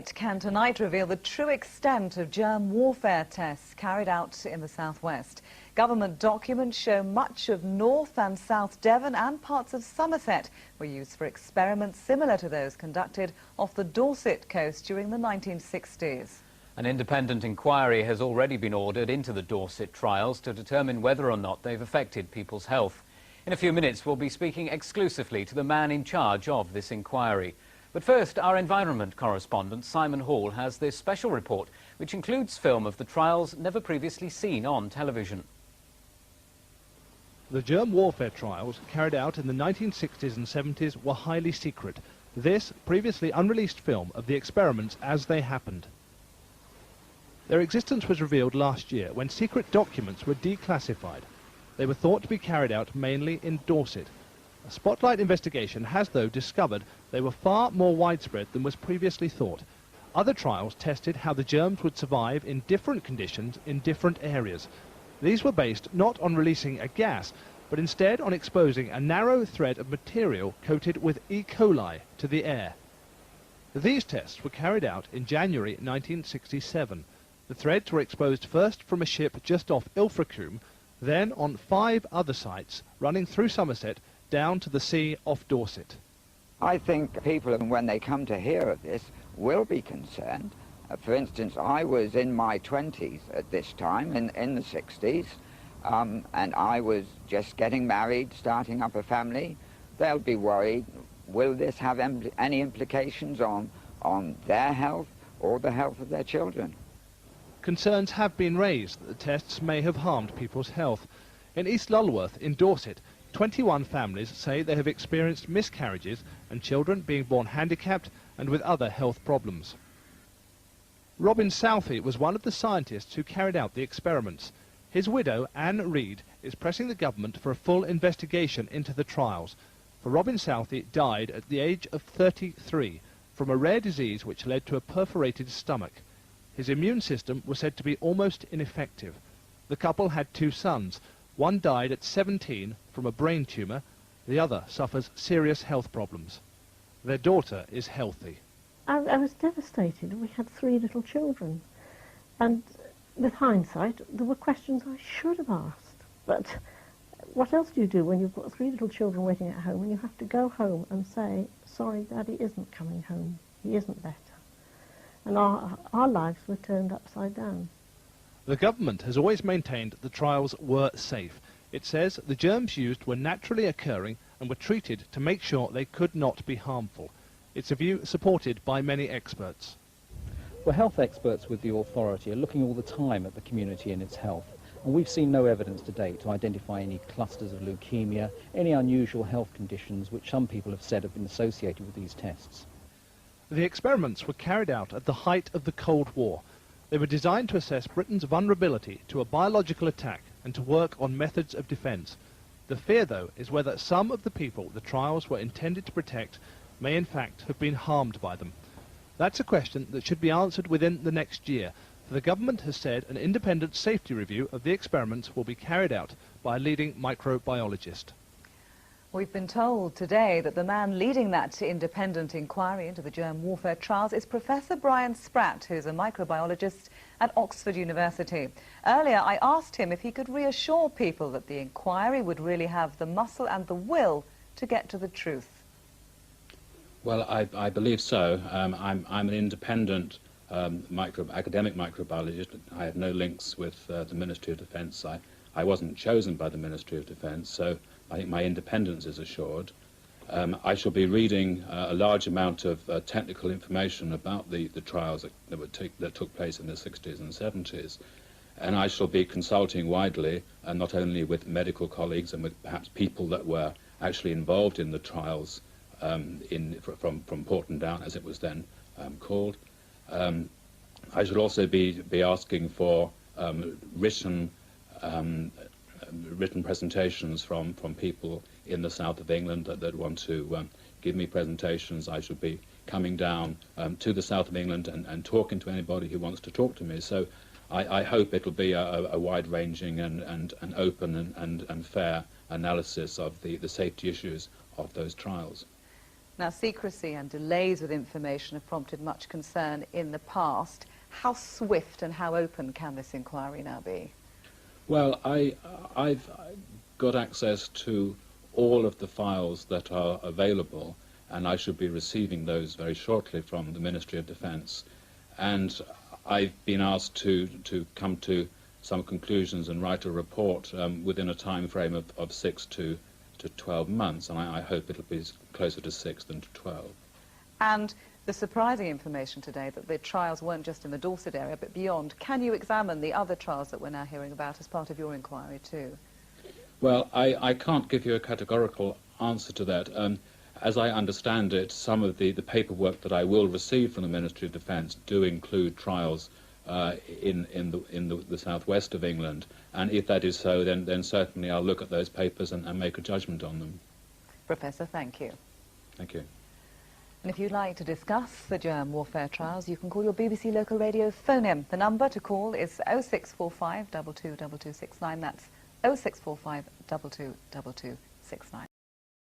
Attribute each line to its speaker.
Speaker 1: It can tonight reveal the true extent of germ warfare tests carried out in the southwest. Government documents show much of North and South Devon and parts of Somerset were used for experiments similar to those conducted off the Dorset coast during the 1960s.
Speaker 2: An independent inquiry has already been ordered into the Dorset trials to determine whether or not they've affected people's health. In a few minutes, we'll be speaking exclusively to the man in charge of this inquiry. But first, our environment correspondent, Simon Hall, has this special report, which includes film of the trials never previously seen on television.
Speaker 3: The germ warfare trials carried out in the 1960s and 70s were highly secret. This, previously unreleased film of the experiments as they happened. Their existence was revealed last year when secret documents were declassified. They were thought to be carried out mainly in Dorset. A spotlight investigation has, though, discovered they were far more widespread than was previously thought. Other trials tested how the germs would survive in different conditions in different areas. These were based not on releasing a gas, but instead on exposing a narrow thread of material coated with E-Coli to the air. These tests were carried out in January 1967. The threads were exposed first from a ship just off Ilfracombe, then on 5 other sites running through Somerset down to the sea off Dorset.
Speaker 4: I think people, when they come to hear of this, will be concerned. For instance, I was in my 20s at this time, in the 60s, and I was just getting married, starting up a family. They'll be worried, will this have any implications on their health or the health of their children?
Speaker 3: Concerns have been raised that the tests may have harmed people's health. In East Lulworth, in Dorset, 21 families say they have experienced miscarriages and children being born handicapped and with other health problems. Robin Southey was one of the scientists who carried out the experiments. His widow, Anne Reed, is pressing the government for a full investigation into the trials. For Robin Southey died at the age of 33 from a rare disease which led to a perforated stomach. His immune system was said to be almost ineffective. The couple had 2 sons. One died at 17 from a brain tumour. The other suffers serious health problems. Their daughter is healthy.
Speaker 5: I was devastated. We had 3 little children. And with hindsight, there were questions I should have asked. But what else do you do when you've got 3 little children waiting at home and you have to go home and say, sorry, Daddy isn't coming home. He isn't better. And our lives were turned upside down.
Speaker 3: The government has always maintained the trials were safe. It says the germs used were naturally occurring and were treated to make sure they could not be harmful. It's a view supported by many experts.
Speaker 6: Well, health experts with the authority are looking all the time at the community and its health, and we've seen no evidence to date to identify any clusters of leukemia, any unusual health conditions which some people have said have been associated with these tests.
Speaker 3: The experiments were carried out at the height of the Cold War. They were designed to assess Britain's vulnerability to a biological attack and to work on methods of defence. The fear, though, is whether some of the people the trials were intended to protect may in fact have been harmed by them. That's a question that should be answered within the next year, for the government has said an independent safety review of the experiments will be carried out by a leading microbiologist.
Speaker 1: We've been told today that the man leading that independent inquiry into the germ warfare trials is Professor Brian Spratt, who's a microbiologist at Oxford University. Earlier, I asked him if he could reassure people that the inquiry would really have the muscle and the will to get to the truth.
Speaker 7: Well, I believe so. I'm an independent academic microbiologist. I have no links with the Ministry of Defence. I wasn't chosen by the Ministry of Defence, so I think my independence is assured. I shall be reading a large amount of technical information about the trials that took place in the 60s and 70s, and I shall be consulting widely, not only with medical colleagues and with perhaps people that were actually involved in the trials from Porton Down, as it was then called. I should also be asking for written presentations from people in the south of England that want to give me presentations. I should be coming down to the south of England and talking to anybody who wants to talk to me. So I hope it'll be a wide-ranging and open and fair analysis of the safety issues of those trials.
Speaker 1: Now, secrecy and delays with information have prompted much concern in the past. How swift and how open can this inquiry now be?
Speaker 7: Well, I've got access to all of the files that are available, and I should be receiving those very shortly from the Ministry of Defence. And I've been asked to come to some conclusions and write a report within a time frame of 6 to 12 months, and I hope it'll be closer to 6 than to 12.
Speaker 1: And the surprising information today that the trials weren't just in the Dorset area but beyond. Can you examine the other trials that we're now hearing about as part of your inquiry too?
Speaker 7: Well, I can't give you a categorical answer to that. As I understand it, some of the paperwork that I will receive from the Ministry of Defence do include trials in the southwest of England, and if that is so, then certainly I'll look at those papers and make a judgment on them.
Speaker 1: Professor, thank you.
Speaker 7: Thank you.
Speaker 1: And if you'd like to discuss the germ warfare trials, you can call your BBC Local Radio phone-in. The number to call is 0645 222269. That's 0645 222269.